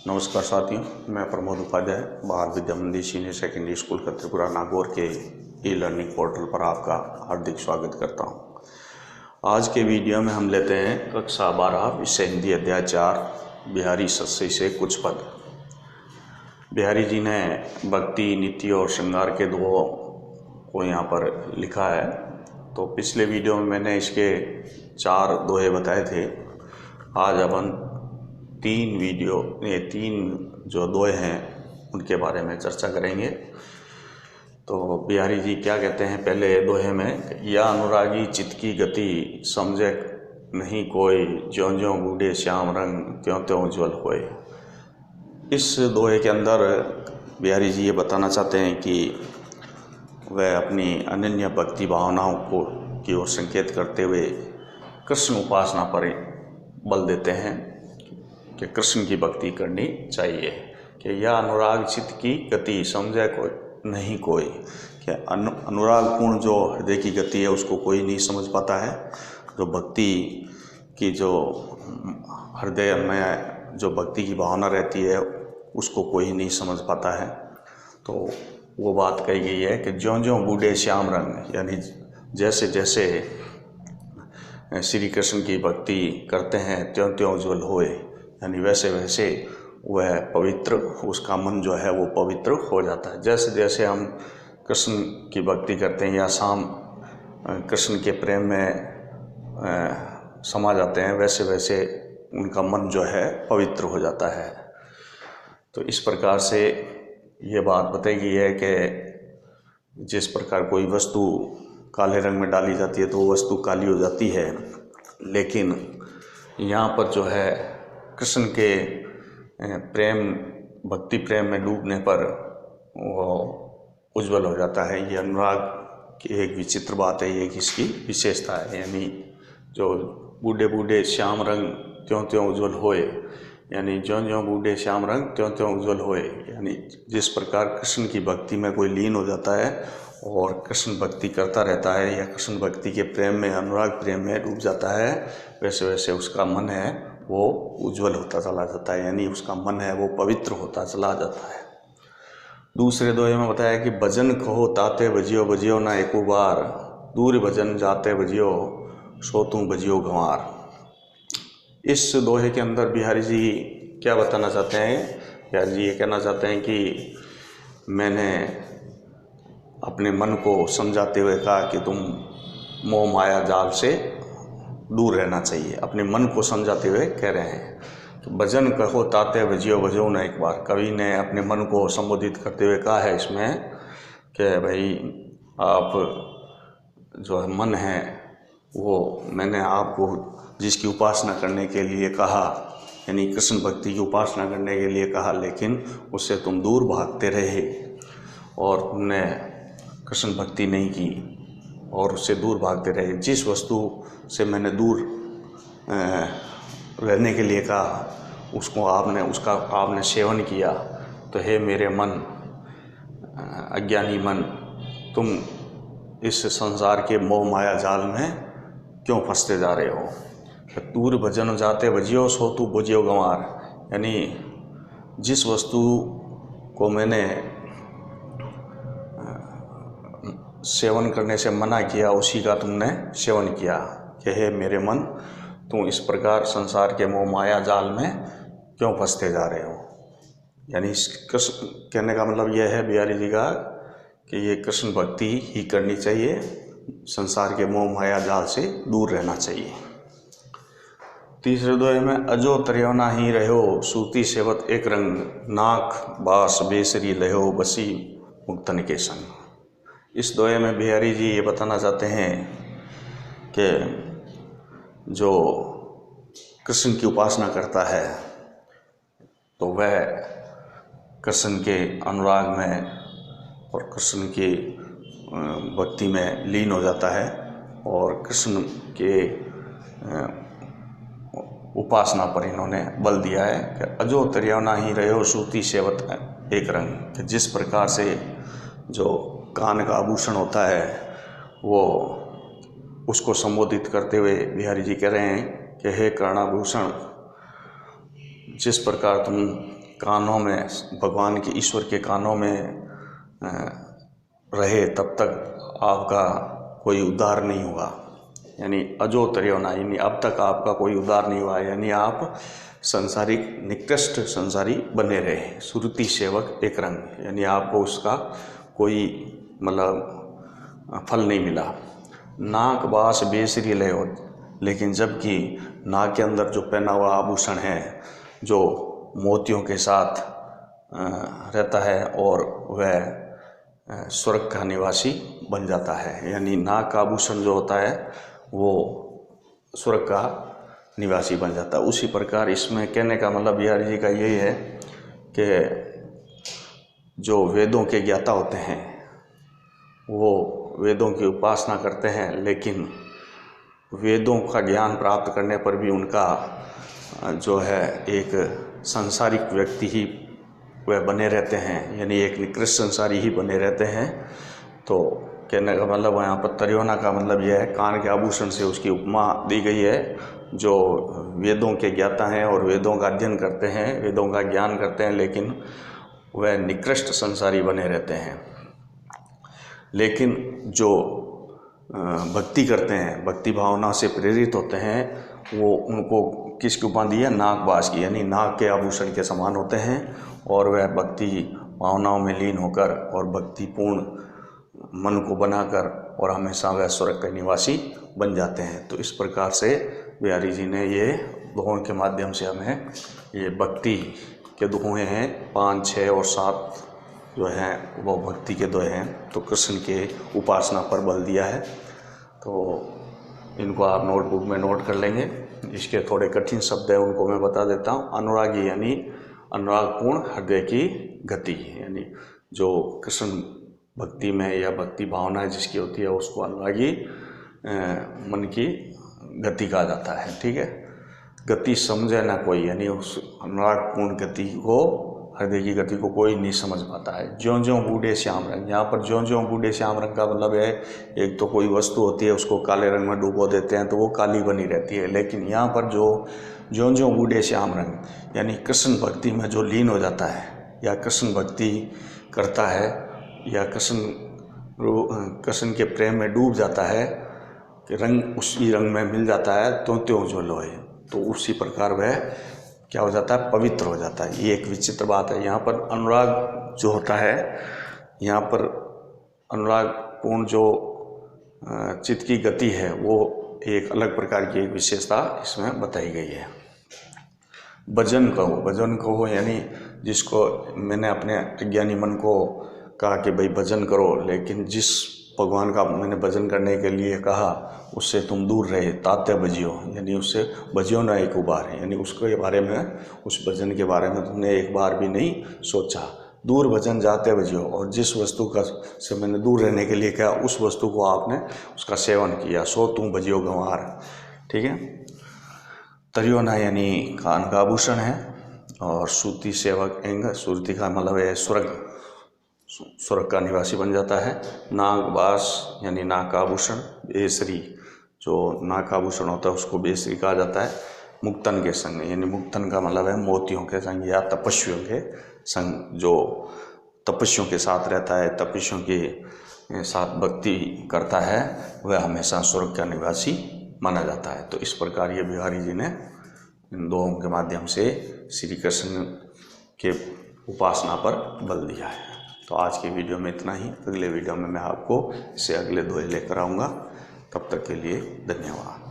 नमस्कार साथियों, मैं प्रमोद उपाध्याय बाल विद्या मंदिर senior secondary school Tripura Nagaur के ई लर्निंग पोर्टल पर आपका हार्दिक स्वागत करता हूं। आज के वीडियो में हम लेते हैं कक्षा 12 विषय हिंदी अध्याय 4 बिहारी सस्से से कुछ पद। बिहारी जी ने भक्ति, नीति और श्रृंगार के दो को यहाँ पर लिखा है। तो पिछले वीडियो में मैंने इसके 4 दोहे बताए थे। आज अपन तीन जो दोहे हैं उनके बारे में चर्चा करेंगे। तो बिहारी जी क्या कहते हैं पहले दोहे में, या अनुरागी चित्त की गति समझे नहीं कोई, ज्यों ज्यों बूढ़े श्याम रंग त्यों त्यों उज्ज्वल होए। इस दोहे के अंदर बिहारी जी ये बताना चाहते हैं कि वह अपनी अनन्य भक्ति भावनाओं की ओर संकेत करते हुए कृष्ण उपासना पर बल देते हैं कि कृष्ण की भक्ति करनी चाहिए। कि यह अनुराग चित्त की गति समझे कोई नहीं कोई, कि अनुरागपूर्ण जो हृदय की गति है उसको कोई नहीं समझ पाता है। जो भक्ति की जो हृदय में जो भक्ति की भावना रहती है उसको कोई नहीं समझ पाता है। तो वो बात कही गई है कि ज्यों ज्यों बूढ़े श्याम रंग, यानी जैसे जैसे श्री कृष्ण की भक्ति करते हैं त्यों त्यों उज्ज्वल होए, यानी वैसे वैसे वह पवित्र, उसका मन जो है वो पवित्र हो जाता है। जैसे जैसे हम कृष्ण की भक्ति करते हैं या शाम कृष्ण के प्रेम में समा जाते हैं, वैसे वैसे उनका मन जो है पवित्र हो जाता है। तो इस प्रकार से ये बात बताई गई है कि जिस प्रकार कोई वस्तु काले रंग में डाली जाती है तो वो वस्तु काली हो जाती है, लेकिन यहाँ पर जो है कृष्ण के प्रेम, भक्ति प्रेम में डूबने पर वो उज्जवल हो जाता है। ये अनुराग की एक विचित्र बात है, ये इसकी विशेषता है। यानी जो बूढ़े बूढ़े श्याम रंग त्यों त्यों उज्जवल होए, यानी ज्यों ज्यों बूढ़े श्याम रंग त्यों त्यों उज्जवल होए, यानी जिस प्रकार कृष्ण की भक्ति में कोई लीन हो जाता है और कृष्ण भक्ति करता रहता है या कृष्ण भक्ति के प्रेम में, अनुराग प्रेम में डूब जाता है, वैसे वैसे उसका मन है वो उज्जवल होता चला जाता है, यानी उसका मन है वो पवित्र होता चला जाता है। दूसरे दोहे में बताया कि भजन कहो ताते बजियो बजियो ना एको बार, दूर भजन जाते बजियो सो तू बजियो गंवार। इस दोहे के अंदर बिहारी जी क्या बताना चाहते हैं? बिहारी जी ये कहना चाहते हैं कि मैंने अपने मन को समझाते हुए कहा कि तुम मोह माया जाल से दूर रहना चाहिए। अपने मन को समझाते हुए कह रहे हैं तो भजन कहो ताते बजियो बजो ना एक बार। कवि ने अपने मन को संबोधित करते हुए कहा है इसमें कि भाई आप जो है मन है वो मैंने आपको जिसकी उपासना करने के लिए कहा, यानी कृष्ण भक्ति की उपासना करने के लिए कहा, लेकिन उससे तुम दूर भागते रहे और तुमने कृष्ण भक्ति नहीं की और उससे दूर भागते रहे। जिस वस्तु से मैंने दूर रहने के लिए कहा उसको आपने सेवन किया, तो हे मेरे मन, अज्ञानी मन, तुम इस संसार के मोह माया जाल में क्यों फंसते जा रहे हो। दूर भजन जाते बजियो सो तू बजियो गंवार, यानी जिस वस्तु को मैंने सेवन करने से मना किया उसी का तुमने सेवन किया। कि हे मेरे मन, तुम इस प्रकार संसार के मोह माया जाल में क्यों फंसते जा रहे हो। यानी कृष्ण कहने का मतलब यह है बिहारी जी का कि ये कृष्ण भक्ति ही करनी चाहिए, संसार के मोह माया जाल से दूर रहना चाहिए। तीसरे दोहे में अजो तरियो ना ही रहो सूती सेवत एक रंग, नाक बास बेसरी लहो बसी मुक्तन के संग। इस दोहे में बिहारी जी ये बताना चाहते हैं कि जो कृष्ण की उपासना करता है तो वह कृष्ण के अनुराग में और कृष्ण की भक्ति में लीन हो जाता है और कृष्ण के उपासना पर इन्होंने बल दिया है कि अजो तरियो ना ही रहो सूती सेवत एक रंग। कि जिस प्रकार से जो कान का आभूषण होता है वो उसको संबोधित करते हुए बिहारी जी कह रहे हैं कि हे कर्णाभूषण, जिस प्रकार तुम कानों में, भगवान के ईश्वर के कानों में रहे तब तक आपका कोई उद्धार नहीं हुआ। यानी अजो तरियो ना, यानी अब तक आपका कोई उद्धार नहीं हुआ, यानी आप संसारिक निकृष्ट संसारी बने रहे। सुरति सेवक एक रंग, यानी आपको उसका कोई मतलब फल नहीं मिला। नाक बास बेसरी लय हो, लेकिन जबकि नाक के अंदर जो पहना हुआ आभूषण है जो मोतियों के साथ रहता है और वह स्वर्ग का निवासी बन जाता है। यानी नाक का आभूषण जो होता है वो स्वर्ग का निवासी बन जाता है। उसी प्रकार इसमें कहने का मतलब बिहारी जी का यही है कि जो वेदों के ज्ञाता होते हैं वो वेदों की उपासना करते हैं, लेकिन वेदों का ज्ञान प्राप्त करने पर भी उनका जो है एक सांसारिक व्यक्ति ही वह बने रहते हैं, यानी एक निकृष्ट संसारी ही बने रहते हैं। तो कहने का मतलब यहाँ पर तरियोना का मतलब यह है, कान के आभूषण से उसकी उपमा दी गई है। जो वेदों के ज्ञाता हैं और वेदों का अध्ययन करते हैं, वेदों का ज्ञान करते हैं, लेकिन वह निकृष्ट संसारी बने रहते हैं। लेकिन जो भक्ति करते हैं, भक्ति भावना से प्रेरित होते हैं, वो उनको किसकी उपाधि है? नागबाज की, यानी नाग के आभूषण के समान होते हैं और वह भक्ति भावनाओं में लीन होकर और भक्तिपूर्ण मन को बनाकर और हमेशा वह स्वर्ग के निवासी बन जाते हैं। तो इस प्रकार से बिहारी जी ने ये दोहों के माध्यम से हमें ये भक्ति के दोहे हैं 5, 6 और 7 जो हैं वो भक्ति के दोहे हैं। तो कृष्ण के उपासना पर बल दिया है। तो इनको आप नोटबुक में नोट कर लेंगे। इसके थोड़े कठिन शब्द हैं, उनको मैं बता देता हूँ। अनुरागी यानी अनुरागपूर्ण हृदय की गति, यानी जो कृष्ण भक्ति में या भक्ति भावना जिसकी होती है उसको अनुरागी मन की गति कहा जाता है। ठीक है, गति समझे ना कोई, यानी उस अनुरागपूर्ण गति को, हृदय की गति को कोई नहीं समझ पाता है। ज्यों ज्यों बूढ़े श्याम रंग, यहाँ पर ज्यों ज्यों बूढ़े श्याम रंग का मतलब है एक तो कोई वस्तु होती है उसको काले रंग में डुबो देते हैं तो वो काली बनी रहती है, लेकिन यहाँ पर जो ज्यों ज्यों बूढ़े श्याम रंग यानी कृष्ण भक्ति में जो लीन हो जाता है या कृष्ण भक्ति करता है या कृष्ण के प्रेम में डूब जाता है कि रंग उसी रंग में मिल जाता है तो त्यों जो लोहे, तो उसी प्रकार वह क्या हो जाता है? पवित्र हो जाता है। ये एक विचित्र बात है। यहाँ पर अनुराग जो होता है, यहाँ पर अनुरागपूर्ण जो चित्त की गति है वो एक अलग प्रकार की एक विशेषता इसमें बताई गई है। भजन कहो यानी जिसको मैंने अपने अज्ञानी मन को कहा कि भाई भजन करो, लेकिन जिस भगवान का मैंने भजन करने के लिए कहा उससे तुम दूर रहे, तात्या भजियो, यानी उससे भजियो ना एक बार, यानी उसके बारे में, उस भजन के बारे में तुमने एक बार भी नहीं सोचा। दूर भजन जाते भजियो, और जिस वस्तु का से मैंने दूर रहने के लिए कहा उस वस्तु को आपने उसका सेवन किया, सो तुम भजियो गंवार। ठीक है, तरियो ना यानी कान का आभूषण है, और सूती सेवक एंग, सुरती का मतलब है स्वर्ग का निवासी बन जाता है। नागबास यानी नाग का आभूषण, बेसरी जो नाग का आभूषण होता है उसको बेसरी कहा जाता है। मुक्तन के संग, यानी मुक्तन का मतलब है मोतियों के संग या तपस्वियों के संग, जो तपस्वियों के साथ रहता है, तपस्वियों के साथ भक्ति करता है, वह हमेशा स्वर्ग का निवासी माना जाता है। तो इस प्रकार ये बिहारी जी ने इन दोहों के माध्यम से श्री कृष्ण के उपासना पर बल दिया है। तो आज की वीडियो में इतना ही। अगले वीडियो में मैं आपको इससे अगले दोहे लेकर आऊँगा। तब तक के लिए धन्यवाद।